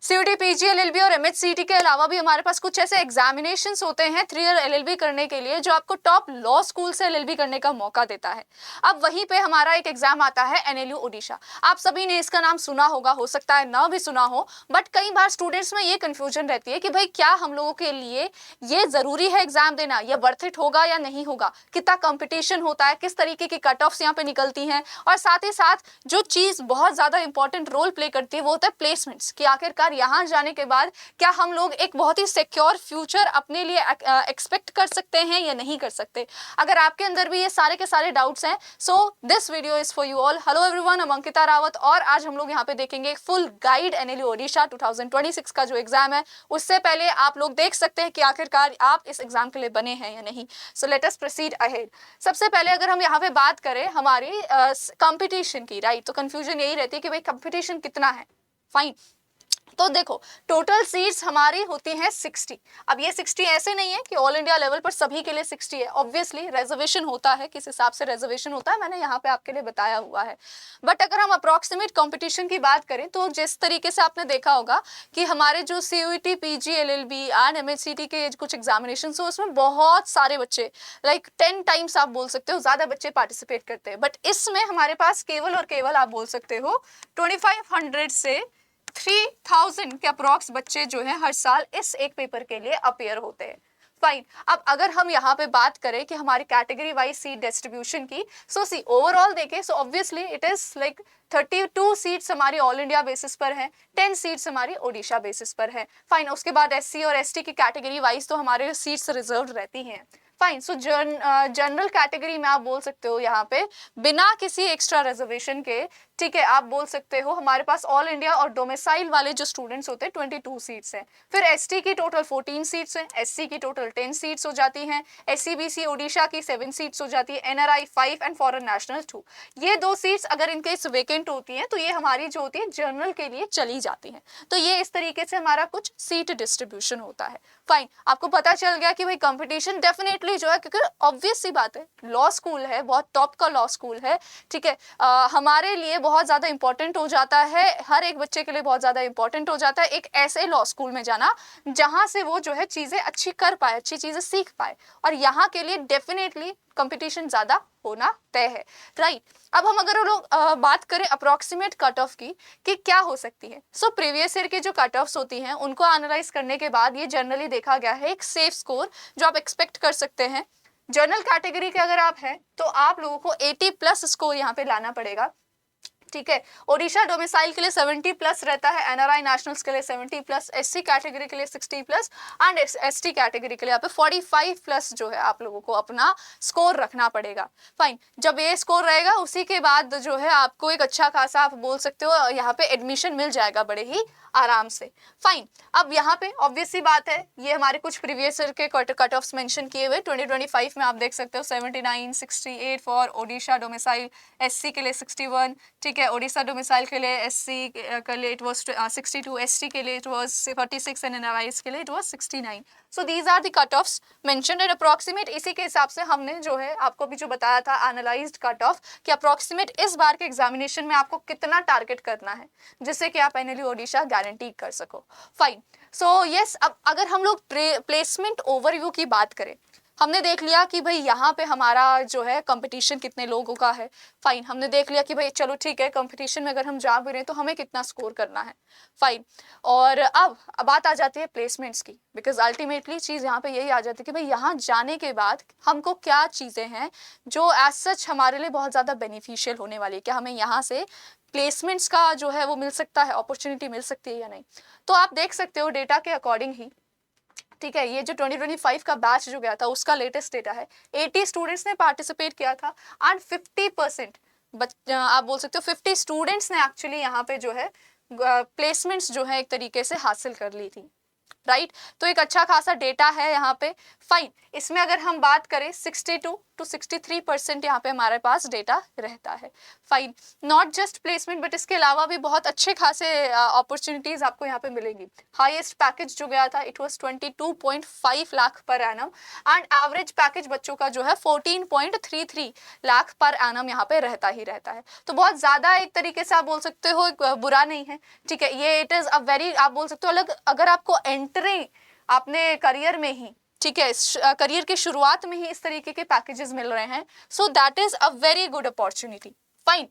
CUT, PG, LLB और एमएचसीटी के अलावा भी हमारे पास कुछ ऐसे एग्जामिनेशंस होते हैं 3 ईयर एलएलबी करने के लिए जो आपको टॉप लॉ स्कूल से एलएलबी करने का मौका देता है। अब वहीं पे हमारा एक एग्जाम आता है एनएलयू ओडिशा। आप सभी ने इसका नाम सुना होगा, हो सकता है ना भी सुना हो, बट कई बार स्टूडेंट्स में ये कंफ्यूजन रहती है कि भाई क्या हम लोगों के लिए ये जरूरी है एग्जाम देना, या वर्थ इट होगा या नहीं होगा, कितना कंपटीशन होता है, किस तरीके की कट ऑफ्स यहाँ पे निकलती हैं, और साथ ही साथ जो चीज बहुत ज्यादा इंपॉर्टेंट रोल प्ले करती है वो होता है प्लेसमेंट्स, कि आखिरकार यहाँ जाने के बाद क्या हम लोग एक बहुत ही सिक्योर फ्यूचर अपने लिए एक्सपेक्ट कर सकते हैं या नहीं कर सकते। अगर आपके अंदर भी ये सारे के सारे डाउट्स हैं, so this video is for you all. Hello everyone, I'm Ankita Rawat और आज हम लोग यहाँ पे देखेंगे फुल गाइड एनएलयू ओडिशा 2026 का जो एग्जाम है। उससे पहले आप लोग देख सकते हैं कि आखिरकार आप इस एग्जाम के लिए बने हैं या नहीं। So let us proceed ahead. सबसे पहले अगर हम यहाँ पे बात करें हमारी कंपटीशन की, राइट, तो कंफ्यूजन यही रहती है कि भाई कंपटीशन कितना है। फाइन, तो देखो टोटल सीट्स हमारी होती हैं 60। अब ये 60 ऐसे नहीं है कि ऑल इंडिया लेवल पर सभी के लिए 60 है, ऑब्वियसली रिजर्वेशन होता है, किस हिसाब से रिजर्वेशन होता है मैंने यहाँ पे आपके लिए बताया हुआ है। बट अगर हम अप्रोक्सीमेट कंपटीशन की बात करें तो जिस तरीके से आपने देखा होगा कि हमारे जो सीयूईटी, पीजी, एलएलबी एंड एमएचसीटी के कुछ एग्जामिनेशन हो उसमें बहुत सारे बच्चे, लाइक 10 टाइम्स आप बोल सकते हो ज्यादा बच्चे पार्टिसिपेट करते हैं। बट इसमें हमारे पास केवल और केवल आप बोल सकते हो 2500 से 3000 के अप्रॉक्स बच्चे जो हैं हर साल इस एक पेपर के लिए अपेयर होते हैं। फाइन, अब अगर हम यहाँ पे बात करें कि हमारी कैटेगरी वाइज सीट डिस्ट्रीब्यूशन की, सो सी ओवरऑल देखें so obviously it is like 32 seats हमारी ऑल इंडिया बेसिस पर है, 10 सीट्स हमारी ओडिशा बेसिस पर है। फाइन, उसके बाद एससी और एसटी की कैटेगरी वाइज तो हमारे सीट्स रिजर्व रहती हैं। फाइन, सो जनरल कैटेगरी में आप बोल सकते हो यहाँ पे बिना किसी एक्स्ट्रा रिजर्वेशन के, ठीक है, आप बोल सकते हो हमारे पास ऑल इंडिया और डोमिसाइल वाले जो स्टूडेंट्स होते हैं 22 सीट्स हैं। फिर एसटी की टोटल 14 सीट्स हैं, एससी की टोटल 10 सीट्स हो जाती हैं, एससी बीसी ओडिशा की 7 सीट्स हो जाती है, एनआरआई 5 एंड फॉरेन नेशनल 2। ये 2 सीट्स अगर इनके वेकेंट होती हैं तो ये हमारी जो होती है जनरल के लिए चली जाती हैं। तो ये इस तरीके से हमारा कुछ सीट डिस्ट्रीब्यूशन होता है। फाइन, आपको पता चल गया कि भाई कंपटीशन डेफिनेटली जो है, क्योंकि ऑब्वियस सी बात है लॉ स्कूल है, बहुत टॉप का लॉ स्कूल है, ठीक है, हमारे लिए बहुत ज्यादा इंपॉर्टेंट हो जाता है, हर एक बच्चे के लिए बहुत ज्यादा इंपॉर्टेंट हो जाता है एक ऐसे लॉ स्कूल में जाना जहां से वो जो है चीजें अच्छी कर पाए, अच्छी चीजें सीख पाए, और यहाँ के लिए डेफिनेटली कंपटीशन ज्यादा होना तय है। राइट, अब हम अगर लोग बात करें अप्रोक्सीमेट कट ऑफ की कि क्या हो सकती है, सो प्रीवियस ईयर की जो कट ऑफ्स होती हैं उनको एनालाइज करने के बाद ये जनरली देखा गया है एक सेफ स्कोर जो आप एक्सपेक्ट कर सकते हैं। जनरल कैटेगरी के अगर आप हैं तो आप लोगों को 80 प्लस स्कोर यहाँ पे लाना पड़ेगा, ठीक है। ओडिशा डोमिसाइल के लिए 70 प्लस रहता है, एनआरआई नेशनल्स के लिए 70 प्लस, एससी कैटेगरी के लिए 60 प्लस एंड एसटी कैटेगरी के लिए यहाँ पे 45 प्लस जो है आप लोगों को अपना स्कोर रखना पड़ेगा। फाइन, जब ये स्कोर रहेगा उसी के बाद जो है आपको एक अच्छा खासा आप बोल सकते हो यहाँ पे एडमिशन मिल जाएगा बड़े ही आराम से। फाइन, अब यहाँ पे ऑब्वियस सी बात है ये हमारे कुछ प्रीवियस ईयर के कट ऑफ्स मेंशन किए हुए 2025 में आप देख सकते हो 79, 68 फॉर ओडिशा डोमिसाइल, एससी के लिए 61, ठीक है, ओडिशा डोमिसाइल के लिए एससी के लिए इट वाज 62, एसटी के लिए इट वाज 46 एंड एनआरआईज के लिए it was 69। So these are the cut offs mentioned and approximate इसी के हिसाब से हमने जो है आपको भी जो बताया था एनालाइज्ड कट ऑफ कि अप्रोक्सीमेट इस बार के एग्जामिनेशन में आपको कितना टारगेट करना है जिससे कि आप एनएलयू ओडिशा गारंटी कर सको। फाइन, सो यस, अब अगर हम लोग प्लेसमेंट ओवरव्यू की बात करें, हमने देख लिया कि भाई यहाँ पे हमारा जो है कंपटीशन कितने लोगों का है। फाइन, हमने देख लिया कि भाई चलो ठीक है कंपटीशन में अगर हम जा भी रहे हैं तो हमें कितना स्कोर करना है। फाइन, और अब बात आ जाती है प्लेसमेंट्स की, बिकॉज अल्टीमेटली चीज़ यहाँ पे यही आ जाती है कि भाई यहाँ जाने के बाद हमको क्या चीज़ें हैं जो एज सच हमारे लिए बहुत ज़्यादा बेनिफिशियल होने वाली है, क्या हमें यहाँ से प्लेसमेंट्स का जो है वो मिल सकता है, अपॉर्चुनिटी मिल सकती है या नहीं। तो आप देख सकते हो डेटा के अकॉर्डिंग ही, ठीक है, ये जो 2025 का बैच जो गया था उसका लेटेस्ट डेटा है, 80 स्टूडेंट्स ने पार्टिसिपेट किया था एंड 50% आप बोल सकते हो 50 स्टूडेंट्स ने एक्चुअली यहाँ पे जो है प्लेसमेंट्स जो है एक तरीके से हासिल कर ली थी। राइट तो एक अच्छा खासा डेटा है यहाँ पे। फाइन, इसमें अगर हम बात करें 62 to 63% यहाँ पे हमारे पास डेटा रहता है। Fine, not just placement but इसके अलावा भी बहुत अच्छे खासे अपॉर्चुनिटीज आपको यहाँ पे मिलेंगी। हाईएस्ट पैकेज जो गया था it was 22.5 lakh per annum and average package बच्चों का जो है 14.33 लाख पर एनम यहाँ पे रहता ही रहता है। तो बहुत ज्यादा एक तरीके से आप बोल सकते हो बुरा नहीं है, ठीक है। ये इट इज अ वेरी, आप बोल सकते हो अलग, अगर आपको एंट्री आपने करियर में ही, ठीक है, करियर की शुरुआत में ही इस तरीके के पैकेजेस मिल रहे हैं, so that is a very good opportunity. Fine,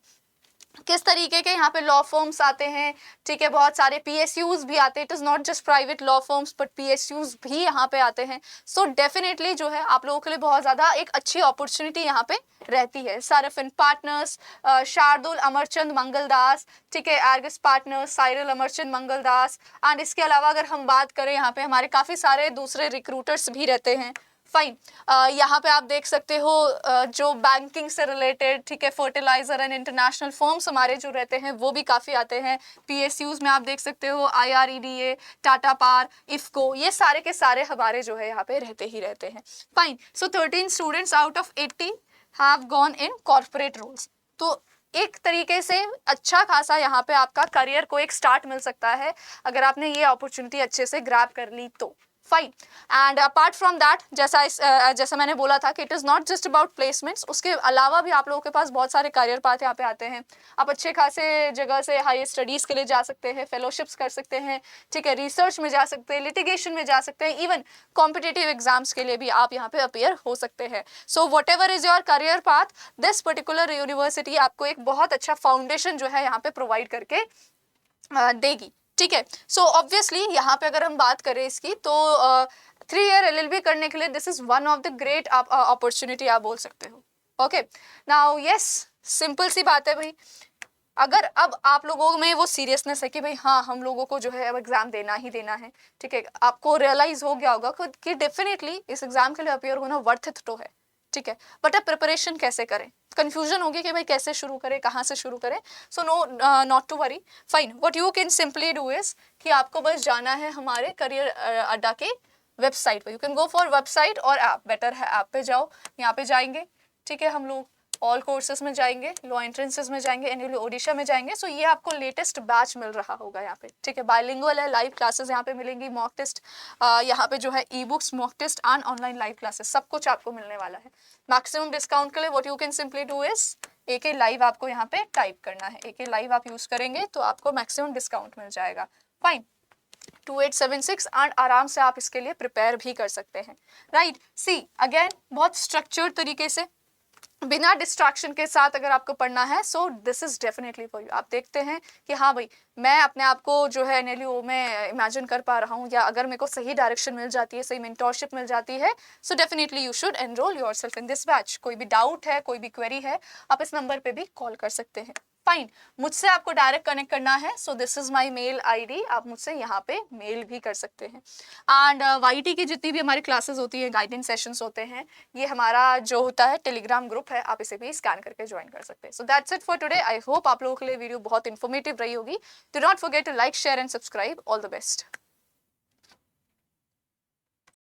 किस तरीके के यहाँ पे लॉ फर्म्स आते हैं, ठीक है, बहुत सारे पीएसयूज भी आते हैं। It is not just private law firms but PSUs भी यहाँ पे आते हैं। सो डेफिनेटली जो है आप लोगों के लिए बहुत ज्यादा एक अच्छी अपॉर्चुनिटी यहाँ पे रहती है। सारफिन पार्टनर्स, शार्दुल अमरचंद मंगलदास, ठीक है, Argus partners, Cyril Amarchand Mangaldas and इसके अलावा अगर हम बात करें यहाँ पे हमारे काफी सारे दूसरे रिक्रूटर्स भी रहते हैं। फाइन, यहाँ पे आप देख सकते हो जो बैंकिंग से रिलेटेड, ठीक है, फर्टिलाइजर एंड इंटरनेशनल फर्म्स हमारे जो रहते हैं वो भी काफ़ी आते हैं। पीएसयूज में आप देख सकते हो IREDA, टाटा पार, इफ्को, ये सारे के सारे हमारे जो है यहाँ पे रहते ही रहते हैं। Fine, so 13 students out of 80 have gone in corporate roles. तो एक तरीके से अच्छा खासा यहाँ पे आपका करियर को एक स्टार्ट मिल सकता है अगर आपने ये अपॉर्चुनिटी अच्छे से ग्रैब कर ली तो। Fine, and apart from that जैसा मैंने बोला था कि it is not just about placements, उसके अलावा भी आप लोगों के पास बहुत सारे करियर पाथ यहाँ पे आते हैं। आप अच्छे खासे जगह से हाई स्टडीज़ के लिए जा सकते हैं, फेलोशिप्स कर सकते हैं, ठीक है, रिसर्च में जा सकते हैं, लिटिगेशन में जा सकते हैं, इवन कॉम्पिटिटिव एग्जाम्स के लिए भी आप यहाँ पे अपीयर हो सकते हैं। So what ever is your career path, this particular university आपको एक बहुत अच्छा फाउंडेशन जो है यहाँ पे प्रोवाइड करके देगी, ठीक है। सो ऑब्वियसली यहाँ पे अगर हम बात करें इसकी तो 3 ईयर LLB करने के लिए this is one of the great opportunity आप बोल सकते हो। ओके, नाउ यस, सिंपल सी बात है भाई, अगर अब आप लोगों में वो सीरियसनेस है कि भाई हाँ हम लोगों को जो है अब एग्जाम देना ही देना है, ठीक है, आपको रियलाइज हो गया होगा खुद कि डेफिनेटली इस एग्जाम के लिए अपियर होना वर्थ इट तो है, ठीक है, बट अब प्रिपरेशन कैसे करें, कंफ्यूजन होगी कि भाई कैसे शुरू करें, कहाँ से शुरू करें। So no, not to worry, fine, what you can simply do is कि आपको बस जाना है हमारे करियर अड्डा के वेबसाइट पर। You can go for website और ऐप, बेटर है ऐप पे जाओ, यहाँ पे जाएंगे, ठीक है, हम लोग ऑल कोर्सेज में जाएंगे, लॉ एंट्रेंसेज में जाएंगे, एनुअली ओडिशा में जाएंगे। सो ये आपको लेटेस्ट बैच मिल रहा होगा यहाँ पे, ठीक है, बायलिंगुअल है, लाइव क्लासेस यहाँ पे मिलेंगी, मॉक टेस्ट यहाँ पे जो है e books, mock test and online live classes सब कुछ आपको मिलने वाला है। मैक्सिमम डिस्काउंट के लिए what you can simply do is AK live आपको यहाँ पे टाइप करना है, AK लाइव आप यूज करेंगे तो आपको मैक्सिमम डिस्काउंट मिल जाएगा। फाइन, 2876 एंड आराम से आप इसके लिए प्रिपेयर भी कर सकते हैं। राइट, सी अगेन बहुत स्ट्रक्चर्ड तरीके से बिना डिस्ट्रैक्शन के साथ अगर आपको पढ़ना है, so this is definitely for you. आप देखते हैं कि हाँ भाई मैं अपने आप को जो है NLU में इमेजिन कर पा रहा हूँ, या अगर मेरे को सही डायरेक्शन मिल जाती है, सही मेंटोरशिप मिल जाती है, so definitely you should enrol yourself in this batch. कोई भी डाउट है, कोई भी क्वेरी है, आप इस नंबर पे भी कॉल कर सकते हैं। फाइन, मुझसे आपको डायरेक्ट कनेक्ट करना है, so this is my mail ID, आप मुझसे यहाँ पे मेल भी कर सकते हैं। एंड YT की जितनी भी हमारी क्लासेस होती है, गाइडेंस सेशंस होते हैं, ये हमारा जो होता है टेलीग्राम ग्रुप है, आप इसे भी स्कैन करके ज्वाइन कर सकते हैं। So that's it for today. I hope आप लोगों के लिए वीडियो बहुत इन्फॉर्मेटिव रही होगी। Do not forget to like, share and subscribe. All the best.